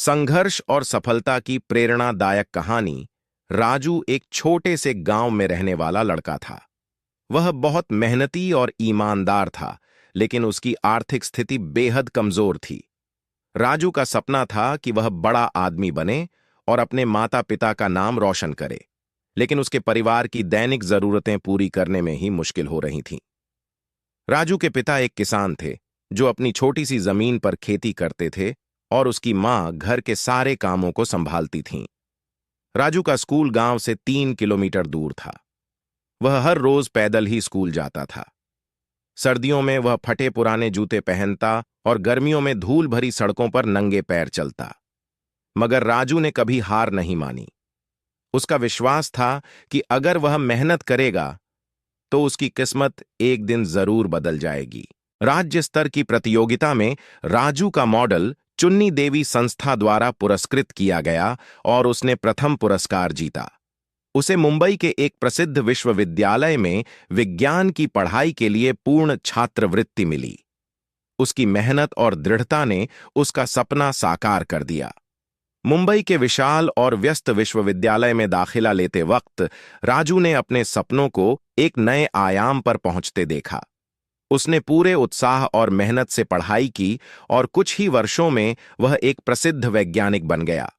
संघर्ष और सफलता की प्रेरणादायक कहानी। राजू एक छोटे से गांव में रहने वाला लड़का था। वह बहुत मेहनती और ईमानदार था, लेकिन उसकी आर्थिक स्थिति बेहद कमजोर थी। राजू का सपना था कि वह बड़ा आदमी बने और अपने माता पिता का नाम रोशन करे, लेकिन उसके परिवार की दैनिक जरूरतें पूरी करने में ही मुश्किल हो रही थीं। राजू के पिता एक किसान थे जो अपनी छोटी सी जमीन पर खेती करते थे और उसकी मां घर के सारे कामों को संभालती थीं। राजू का स्कूल गांव से 3 किलोमीटर दूर था। वह हर रोज पैदल ही स्कूल जाता था। सर्दियों में वह फटे पुराने जूते पहनता और गर्मियों में धूल भरी सड़कों पर नंगे पैर चलता। मगर राजू ने कभी हार नहीं मानी। उसका विश्वास था कि अगर वह मेहनत करेगा तो उसकी किस्मत एक दिन जरूर बदल जाएगी। राज्य स्तर की प्रतियोगिता में राजू का मॉडल चुन्नी देवी संस्था द्वारा पुरस्कृत किया गया और उसने प्रथम पुरस्कार जीता। उसे मुंबई के एक प्रसिद्ध विश्वविद्यालय में विज्ञान की पढ़ाई के लिए पूर्ण छात्रवृत्ति मिली। उसकी मेहनत और दृढ़ता ने उसका सपना साकार कर दिया। मुंबई के विशाल और व्यस्त विश्वविद्यालय में दाखिला लेते वक्त राजू ने अपने सपनों को एक नए आयाम पर पहुंचते देखा। उसने पूरे उत्साह और मेहनत से पढ़ाई की और कुछ ही वर्षों में वह एक प्रसिद्ध वैज्ञानिक बन गया।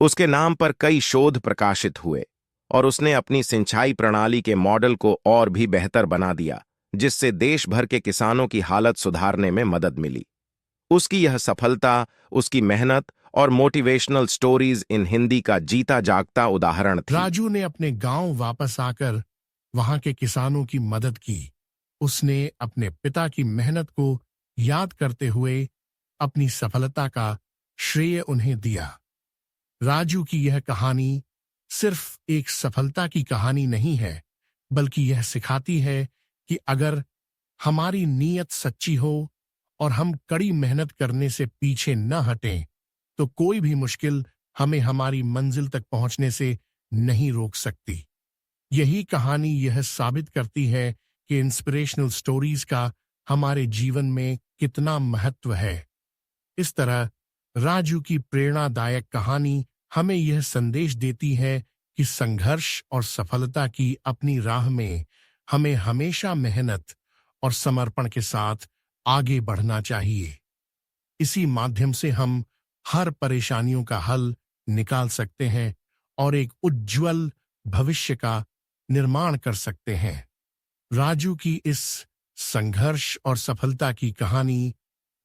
उसके नाम पर कई शोध प्रकाशित हुए और उसने अपनी सिंचाई प्रणाली के मॉडल को और भी बेहतर बना दिया, जिससे देश भर के किसानों की हालत सुधारने में मदद मिली। उसकी यह सफलता, उसकी मेहनत और मोटिवेशनल स्टोरीज इन हिंदी का जीता जागता उदाहरण थी। राजू ने अपने गांव वापस आकर वहां के किसानों की मदद की। उसने अपने पिता की मेहनत को याद करते हुए अपनी सफलता का श्रेय उन्हें दिया। राजू की यह कहानी सिर्फ एक सफलता की कहानी नहीं है, बल्कि यह सिखाती है कि अगर हमारी नीयत सच्ची हो और हम कड़ी मेहनत करने से पीछे न हटें, तो कोई भी मुश्किल हमें हमारी मंजिल तक पहुंचने से नहीं रोक सकती। यही कहानी यह साबित करती है कि इंस्पिरेशनल स्टोरीज का हमारे जीवन में कितना महत्व है। इस तरह राजू की प्रेरणादायक कहानी हमें यह संदेश देती है कि संघर्ष और सफलता की अपनी राह में हमें हमेशा मेहनत और समर्पण के साथ आगे बढ़ना चाहिए। इसी माध्यम से हम हर परेशानियों का हल निकाल सकते हैं और एक उज्जवल भविष्य का निर्माण कर सकते हैं। राजू की इस संघर्ष और सफलता की कहानी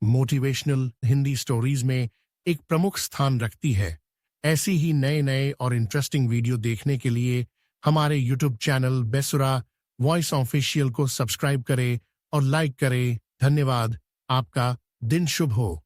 मोटिवेशनल हिंदी स्टोरीज में एक प्रमुख स्थान रखती है। ऐसी ही नए नए और इंटरेस्टिंग वीडियो देखने के लिए हमारे यूट्यूब चैनल बेसुरा वॉइस ऑफिशियल को सब्सक्राइब करें और लाइक करें। धन्यवाद। आपका दिन शुभ हो।